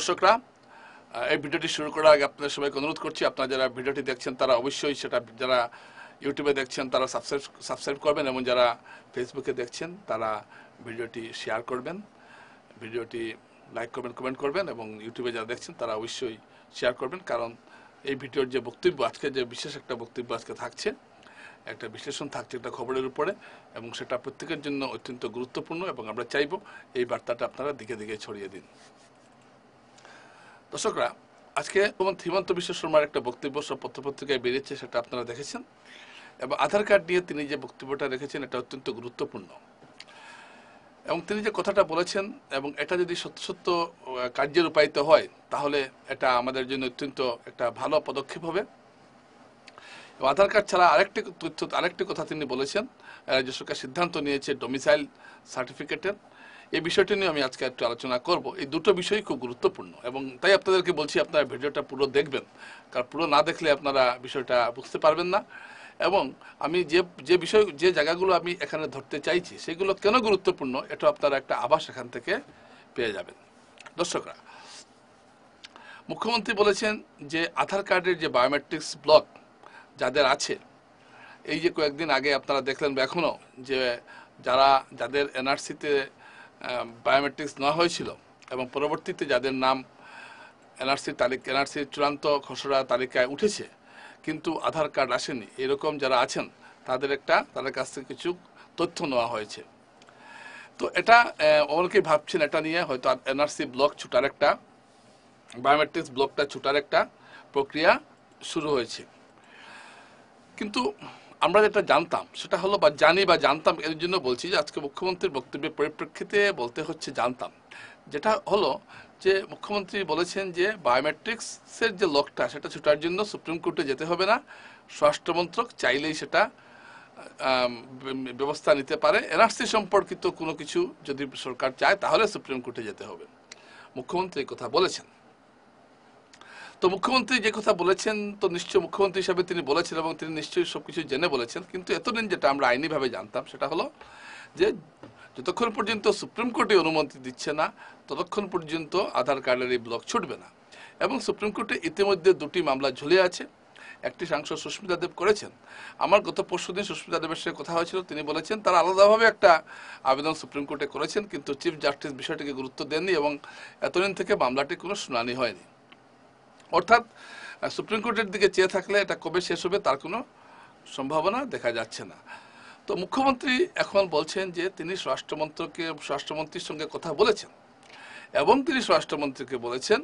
দর্শকরা, এই ভিডিওটি শুরু করার আগে আপনাদের সবাইকে অনুরোধ করছি, আপনারা যারা ভিডিওটি দেখছেন তারা অবশ্যই সেটা, যারা ইউটিউবে দেখছেন তারা সাবস্ক্রাইব করবেন, এবং যারা ফেসবুকে দেখছেন তারা ভিডিওটি শেয়ার করবেন, ভিডিওটি লাইক করবেন, কমেন্ট করবেন, এবং ইউটিউবে যারা দেখছেন তারা অবশ্যই শেয়ার করবেন। কারণ এই ভিডিওর যে বক্তব্য, আজকে যে বিশেষ একটা বক্তব্য আজকে থাকছে, একটা বিশ্লেষণ থাকছে একটা খবরের উপরে, এবং সেটা প্রত্যেকের জন্য অত্যন্ত গুরুত্বপূর্ণ, এবং আমরা চাইব এই বার্তাটা আপনারা দিকে দিকে ছড়িয়ে দিন। দর্শকরা, আজকে হিমন্ত বিশ্ব শর্মার একটা বক্তব্য সব পত্রপত্রিকায় বেরিয়েছে, সেটা আপনারা দেখেছেন, এবং আধার কার্ড নিয়ে তিনি যে বক্তব্যটা রেখেছেন এটা অত্যন্ত গুরুত্বপূর্ণ, এবং তিনি যে কথাটা বলেছেন, এবং এটা যদি সত্য সত্য কার্যে রূপায়িত হয় তাহলে এটা আমাদের জন্য অত্যন্ত একটা ভালো পদক্ষেপ হবে। আধার কার্ড ছাড়া আরেকটি কথা তিনি বলেছেন, রাজ্য সরকার সিদ্ধান্ত নিয়েছে ডোমিসাইল সার্টিফিকেটের। এই বিষয়টি নিয়ে আমি আজকে একটু আলোচনা করব। এই দুটো বিষয়ই খুব গুরুত্বপূর্ণ, এবং তাই আপনাদেরকে বলছি আপনারা ভিডিওটা পুরো দেখবেন, কারণ পুরো না দেখলে আপনারা বিষয়টা বুঝতে পারবেন না। এবং আমি যে জায়গাগুলো আমি এখানে ধরতে চাইছি সেগুলো কেন গুরুত্বপূর্ণ এটা আপনারা একটা আভাস এখান থেকে পেয়ে যাবেন। দর্শকরা, মুখ্যমন্ত্রী বলেছেন যে আধার কার্ডের যে বায়োমেট্রিক্স ব্লক যাদের আছে, এই যে কয়েকদিন আগে আপনারা দেখলেন বা এখনও যে যাদের এনআরসিতে বায়োমেট্রিক্স নেওয়া হয়েছিল, এবং পরবর্তীতে যাদের নাম এনআরসির চূড়ান্ত খসড়া তালিকায় উঠেছে কিন্তু আধার কার্ড আসেনি, এরকম যারা আছেন তাদের কাছ থেকে কিছু তথ্য নেওয়া হয়েছে। তো এটা অনেকেই ভাবছেন এটা নিয়ে হয়তো এনআরসি ব্লক ছুটার একটা, বায়োমেট্রিক্স ব্লকটা ছুটার একটা প্রক্রিয়া শুরু হয়েছে। কিন্তু আমরা যেটা জানতাম সেটা হলো, বা জানতাম, এর জন্য বলছি যে আজকে মুখ্যমন্ত্রীর বক্তব্যের পরিপ্রেক্ষিতে বলতে হচ্ছে জানতাম, যেটা হলো যে মুখ্যমন্ত্রী বলেছেন যে বায়োমেট্রিক্সের যে লকটা সেটা ছুটার জন্য সুপ্রিম কোর্টে যেতে হবে না, স্বরাষ্ট্রমন্ত্রক চাইলেই সেটা ব্যবস্থা নিতে পারে। এনআরসি সম্পর্কিত কোনো কিছু যদি সরকার চায় তাহলে সুপ্রিম কোর্টে যেতে হবে। মুখ্যমন্ত্রী এই কথা বলেছেন। তো মুখ্যমন্ত্রী যে কথা বলেছেন, তো নিশ্চয়ই মুখ্যমন্ত্রী হিসাবে তিনি বলেছেন, এবং তিনি নিশ্চয়ই সবকিছু জেনে বলেছেন। কিন্তু এতদিন যেটা আমরা আইনিভাবে জানতাম সেটা হলো যে যতক্ষণ পর্যন্ত সুপ্রিম কোর্টে অনুমতি দিচ্ছে না ততক্ষণ পর্যন্ত আধার কার্ডের এই ব্লক ছুটবে না। এবং সুপ্রিম কোর্টে ইতিমধ্যে দুটি মামলা ঝুলে আছে। একটি সাংসদ সুস্মিতা দেব করেছেন। আমার গত পরশুদিন সুস্মিতা দেবের সাথে কথা হয়েছিল, তিনি বলেছেন তারা আলাদাভাবে একটা আবেদন সুপ্রিম কোর্টে করেছেন, কিন্তু চিফ জাস্টিস বিষয়টিকে গুরুত্ব দেননি, এবং এতদিন থেকে মামলাটি কোনো শুনানি হয়নি। অর্থাৎ সুপ্রিম কোর্টের দিকে চেয়ে থাকলে এটা কবে শেষ হবে তার কোনো সম্ভাবনা দেখা যাচ্ছে না। তো মুখ্যমন্ত্রী এখন বলছেন যে তিনি স্বরাষ্ট্রমন্ত্রীর সঙ্গে কথা বলেছেন, এবং তিনি স্বরাষ্ট্রমন্ত্রীকে বলেছেন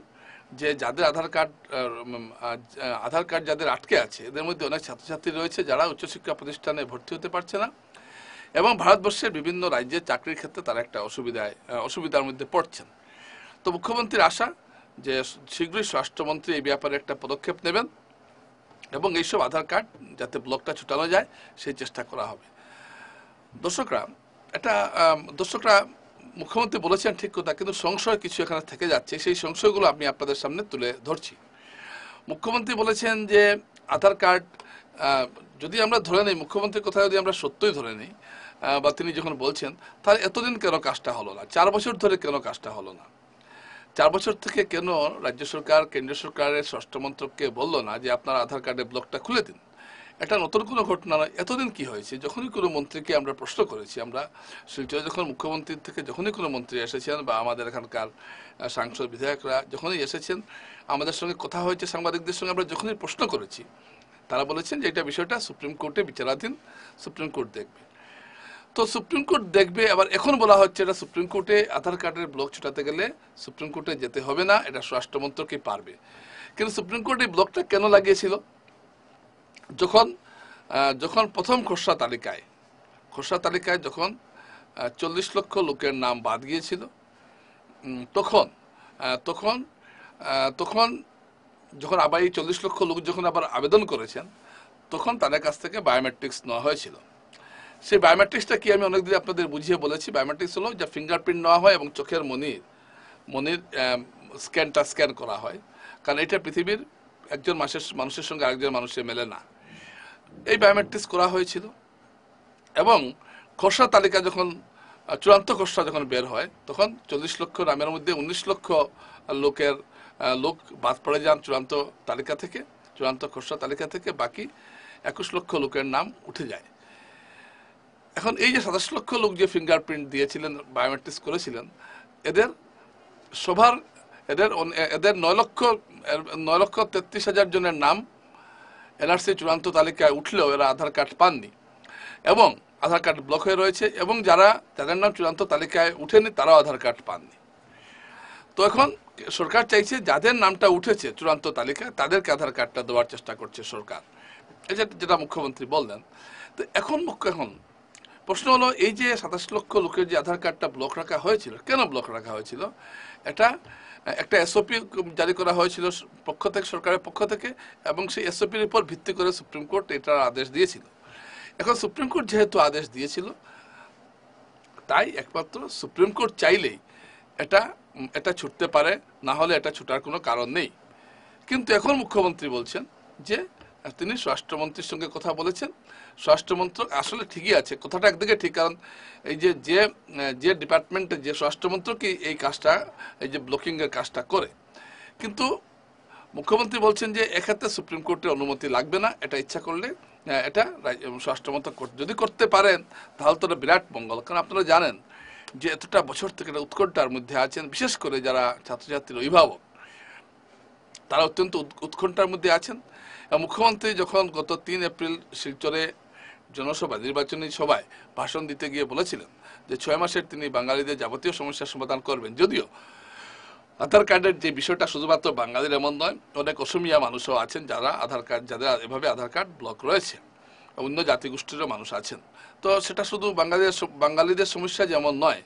যে যাদের আধার কার্ড যাদের আটকে আছে, এদের মধ্যে অনেক ছাত্রছাত্রী রয়েছে যারা উচ্চশিক্ষা প্রতিষ্ঠানে ভর্তি হতে পারছে না, এবং ভারতবর্ষের বিভিন্ন রাজ্যে চাকরির ক্ষেত্রে তারা একটা অসুবিধার মধ্যে পড়ছেন। তো মুখ্যমন্ত্রীর আশা যে শীঘ্রই স্বরাষ্ট্রমন্ত্রী এই ব্যাপারে একটা পদক্ষেপ নেবেন, এবং এইসব আধার কার্ড যাতে ব্লকটা ছুটানো যায় সেই চেষ্টা করা হবে। দর্শকরা, মুখ্যমন্ত্রী বলেছেন ঠিক কথা, কিন্তু সংশয় কিছু এখানে থেকে যাচ্ছে, সেই সংশয়গুলো আমি আপনাদের সামনে তুলে ধরছি। মুখ্যমন্ত্রী বলেছেন যে আধার কার্ড যদি আমরা ধরে নিই, মুখ্যমন্ত্রীর কথা যদি আমরা সত্যই ধরে নিই, বা তিনি যখন বলছেন, তাহলে এতদিন কেন কাজটা হলো না? 4 বছর ধরে কেন কাজটা হলো না? 4 বছর থেকে কেন রাজ্য সরকার কেন্দ্রীয় সরকারের স্বরাষ্ট্রমন্ত্রককে বললো না যে আপনার আধার কার্ডের ব্লকটা খুলে দিন? এটা নতুন কোনো ঘটনা নয়। এতদিন কি হয়েছে? যখনই কোনো মন্ত্রীকে আমরা প্রশ্ন করেছি, আমরা শিলচরে যখন মুখ্যমন্ত্রীর থেকে যখনই কোনো মন্ত্রী এসেছেন, বা আমাদের এখানকার সাংসদ বিধায়করা যখনই এসেছেন, আমাদের সঙ্গে কথা হয়েছে, সাংবাদিকদের সঙ্গে আমরা যখনই প্রশ্ন করেছি, তারা বলেছেন যে এটা বিষয়টা সুপ্রিম কোর্টে বিচারাধীন, সুপ্রিম কোর্ট দেখবে। তো সুপ্রিম কোর্ট দেখবে, আবার এখন বলা হচ্ছে এটা সুপ্রিম কোর্টে আধার কার্ডের ব্লক ছুটাতে গেলে সুপ্রিম কোর্টে যেতে হবে না, এটা স্বরাষ্ট্রমন্ত্রকই পারবে। কিন্তু সুপ্রিম কোর্ট এই ব্লকটা কেন লাগিয়েছিল? যখন প্রথম খসড়া তালিকায় যখন 40 লক্ষ লোকের নাম বাদ গিয়েছিল, তখন যখন আবার এই 40 লক্ষ লোক যখন আবার আবেদন করেছেন, তখন তাদের কাছ থেকে বায়োমেট্রিক্স নেওয়া হয়েছিল। সেই বায়োমেট্রিক্সটা কি আমি অনেকদিন আপনাদের বুঝিয়ে বলেছি। বায়োমেট্রিক্স হলো যা ফিঙ্গারপ্রিন্ট নেওয়া হয় এবং চোখের মনির স্ক্যান করা হয়, কারণ এটা পৃথিবীর একজন মানুষের সঙ্গে আরেকজন মানুষের মেলে না। এই বায়োমেট্রিক্স করা হয়েছিল, এবং খসড়া তালিকা যখন চূড়ান্ত খসড়া যখন বের হয় তখন 40 লক্ষ নামের মধ্যে 19 লক্ষ লোক বাদ পড়ে যান চূড়ান্ত তালিকা থেকে, চূড়ান্ত খসড়া তালিকা থেকে। বাকি 21 লক্ষ লোকের নাম উঠে যায়। এখন এই যে 27 লক্ষ লোক যে ফিঙ্গারপ্রিন্ট দিয়েছিলেন, বায়োমেট্রিক্স করেছিলেন, এদের সবার এদের 9,33,000 জনের নাম এনআরসি চূড়ান্ত তালিকায় উঠলেও এরা আধার কার্ড পাননি এবং আধার কার্ড ব্লক হয়ে রয়েছে, এবং যাদের নাম চূড়ান্ত তালিকায় উঠেনি তারাও আধার কার্ড পাননি। তো এখন সরকার চাইছে যাদের নামটা উঠেছে চূড়ান্ত তালিকায় তাদেরকে আধার কার্ডটা দেওয়ার চেষ্টা করছে সরকার, যেটা মুখ্যমন্ত্রী বললেন। তো এখন প্রশ্ন হলো, এই যে 27 লক্ষ লোকের যে আধার কার্ডটা ব্লক রাখা হয়েছিল, কেন ব্লক রাখা হয়েছিল? এটা একটা এসওপি জারি করা হয়েছিল সরকারের পক্ষ থেকে, এবং সেই এসওপির উপর ভিত্তি করে সুপ্রিম কোর্ট এটার আদেশ দিয়েছিল। এখন সুপ্রিম কোর্ট যেহেতু আদেশ দিয়েছিল, তাই একমাত্র সুপ্রিম কোর্ট চাইলেই এটা ছুটতে পারে, না হলে এটা ছুটার কোনো কারণ নেই। কিন্তু এখন মুখ্যমন্ত্রী বলছেন যে তিনি স্বরাষ্ট্রমন্ত্রীর সঙ্গে কথা বলেছেন। স্বরাষ্ট্রমন্ত্রক আসলে ঠিকই আছে, কথাটা একদিকে ঠিক, কারণ এই যে ডিপার্টমেন্টে যে স্বরাষ্ট্রমন্ত্রকই এই কাজটা, এই যে ব্লকিং এর কাজটা করে, কিন্তু মুখ্যমন্ত্রী বলছেন যে এক্ষেত্রে সুপ্রিম কোর্টের অনুমতি লাগবে না, এটা ইচ্ছা করলে এটা স্বরাষ্ট্রমন্ত্রক যদি করতে পারেন তাহলে তো বিরাট মঙ্গল। কারণ আপনারা জানেন যে এতটা বছর থেকে উৎকণ্ঠার মধ্যে আছেন, বিশেষ করে যারা ছাত্রছাত্রীর অভিভাবক, তারা অত্যন্ত উৎকণ্ঠার মধ্যে আছেন। মুখ্যমন্ত্রী যখন গত 3 এপ্রিল শিলচরে জনসভা, নির্বাচনী সভায় ভাষণ দিতে গিয়ে বলেছিলেন যে 6 মাসের তিনি বাঙালিদের যাবতীয় সমস্যার সমাধান করবেন। যদিও আধার কার্ডের যে বিষয়টা শুধুমাত্র বাঙালির এমন নয়, অনেক অসমিয়া মানুষও আছেন যাদের এভাবে আধার কার্ড ব্লক রয়েছে, অন্য জাতিগোষ্ঠীরও মানুষ আছেন। তো সেটা শুধু বাঙালিদের সমস্যা যেমন নয়,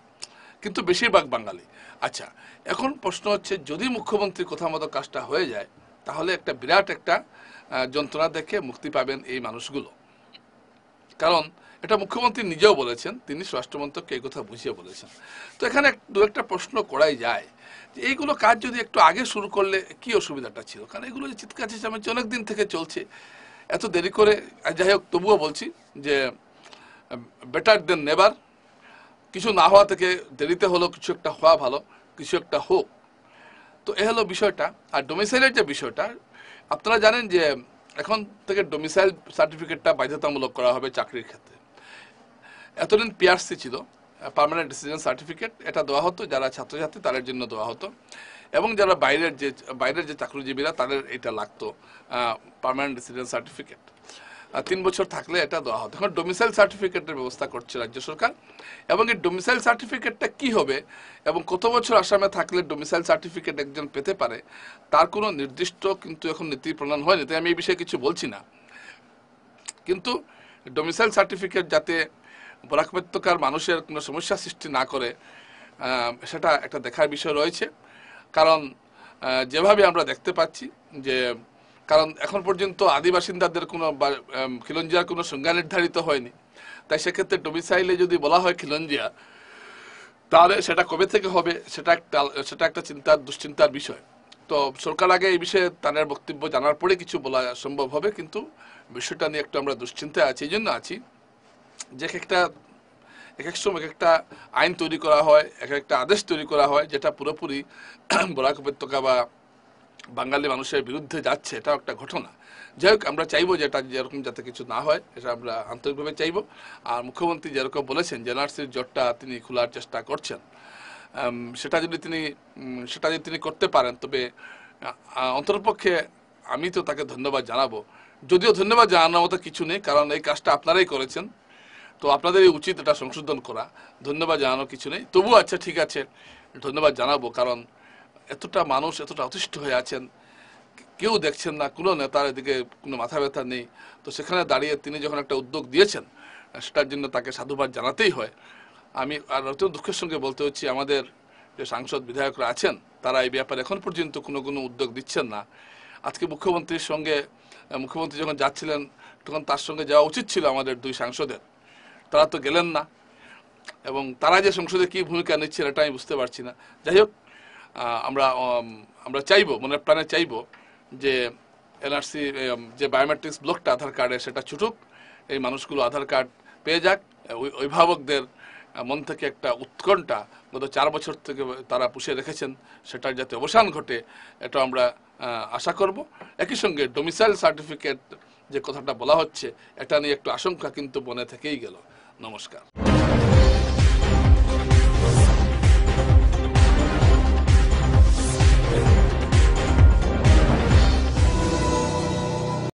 কিন্তু বেশিরভাগ বাঙালি। আচ্ছা, এখন প্রশ্ন হচ্ছে, যদি মুখ্যমন্ত্রী কথা মতো কাজটা হয়ে যায় তাহলে একটা বিরাট একটা যন্ত্রণা দেখে মুক্তি পাবেন এই মানুষগুলো। কারণ এটা মুখ্যমন্ত্রী নিজেও বলেছেন, তিনি স্বরাষ্ট্রমন্ত্রককে এই কথা বুঝিয়ে বলেছেন। তো এখানে দু একটা প্রশ্ন করাই যায় যে এইগুলো কাজ যদি একটু আগে শুরু করলে কি অসুবিধাটা ছিল? কারণ এগুলো যে চিৎকার চেঁচামেচি অনেক দিন থেকে চলছে, এত দেরি করে, যাই হোক তবুও বলছি যে বেটার দেন নেভার। কিছু না হওয়া থেকে দেরিতে হলো কিছু একটা হওয়া ভালো, কিছু একটা হোক। তো এ হলো বিষয়টা। আর ডোমিসাইলের যে বিষয়টা, আপনারা জানেন যে এখন থেকে ডোমিসাইল সার্টিফিকেটটা বাধ্যতামূলক করা হবে চাকরির ক্ষেত্রে। এতদিন পিআরসি ছিল, পার্মানেন্ট রেসিডেন্স সার্টিফিকেট, এটা দেওয়া হতো যারা ছাত্রছাত্রী তাদের জন্য দেওয়া হতো, এবং যারা বাইরের যে চাকরিজীবীরা তাদের এটা লাগতো পার্মানেন্ট রেসিডেন্স সার্টিফিকেট। 3 বছর থাকলে এটা দেওয়া হতো। এখন ডোমিসাইল সার্টিফিকেটের ব্যবস্থা করছে রাজ্য সরকার, এবং এই ডোমিসাইল সার্টিফিকেটটা কি হবে এবং কত বছর আসামে থাকলে ডোমিসাইল সার্টিফিকেট একজন পেতে পারে তার কোনো নির্দিষ্ট কিন্তু এখন নীতি প্রণয়ন হয়নি, তাই আমি এই বিষয়ে কিছু বলছি না। কিন্তু ডোমিসাইল সার্টিফিকেট যাতে বরাক উপত্যকার মানুষের কোনো সমস্যা সৃষ্টি না করে, সেটা একটা দেখার বিষয় রয়েছে। কারণ যেভাবে আমরা দেখতে পাচ্ছি যে, কারণ এখন পর্যন্ত আদিবাসিন্দাদের কোনো খিলঞ্জিয়ার কোনো সংজ্ঞা নির্ধারিত হয়নি, তাই সেক্ষেত্রে ডোমিসাইলে যদি বলা হয় খিলঞ্জিয়া, তাহলে সেটা কবে থেকে হবে সেটা একটা দুশ্চিন্তার বিষয়। তো সরকার আগে এই বিষয়ে তাদের বক্তব্য জানার পরে কিছু বলা সম্ভব হবে, কিন্তু বিষয়টা নিয়ে একটু আমরা দুশ্চিন্তায় আছি। এই জন্য আছি যে এক এক সময় একটা আইন তৈরি করা হয়, একটা আদেশ তৈরি করা হয় যেটা পুরোপুরি বরাক উপত্যকা বা বাঙালি মানুষের বিরুদ্ধে যাচ্ছে, এটাও একটা ঘটনা। যাই হোক, আমরা চাইবো যে এটা যেরকম যাতে কিছু না হয়, এটা আমরা আন্তরিকভাবে চাইবো। আর মুখ্যমন্ত্রী যেরকম বলেছেন যে এনআরসির জটটা তিনি খোলার চেষ্টা করছেন, সেটা যদি তিনি করতে পারেন, তবে অন্তরপক্ষে আমি তো তাকে ধন্যবাদ জানাবো। যদিও ধন্যবাদ জানানোর মতো কিছু নেই, কারণ এই কাজটা আপনারাই করেছেন, তো আপনাদেরই উচিত এটা সংশোধন করা। ধন্যবাদ জানানোর কিছু নেই, তবু আচ্ছা ঠিক আছে, ধন্যবাদ জানাবো। কারণ এতটা মানুষ এতটা অতিষ্ঠ হয়ে আছেন, কেউ দেখছেন না, কোনো নেতার এদিকে কোনো মাথা ব্যথা নেই। তো সেখানে দাঁড়িয়ে তিনি যখন একটা উদ্যোগ দিয়েছেন, সেটার জন্য তাকে সাধুবাদ জানাতেই হয়। আমি আর অত্যন্ত দুঃখের সঙ্গে বলতে হচ্ছে, আমাদের যে সাংসদ বিধায়করা আছেন তারা এই ব্যাপারে এখন পর্যন্ত কোনো উদ্যোগ দিচ্ছেন না। আজকে মুখ্যমন্ত্রী যখন যাচ্ছিলেন তখন তার সঙ্গে যাওয়া উচিত ছিল আমাদের 2 সাংসদের, তারা তো গেলেন না, এবং তারা যে সংসদে কি ভূমিকা নিচ্ছেন এটা আমি বুঝতে পারছি না। যাই হোক, আমরা চাইবো, মনের প্রাণে চাইবো যে এনআরসি যে বায়োমেট্রিক্স ব্লকটা আধার কার্ডে সেটা ছুটুক, এই মানুষগুলো আধার কার্ড পেয়ে যাক, অভিভাবকদের মন থেকে একটা উৎকণ্ঠা গত 4 বছর থেকে তারা পুষে রেখেছেন, সেটার যাতে অবসান ঘটে এটা আমরা আশা করব। একই সঙ্গে ডোমিসাইল সার্টিফিকেট যে কথাটা বলা হচ্ছে, এটা নিয়ে একটু আশঙ্কা কিন্তু মনে থেকেই গেল। নমস্কার।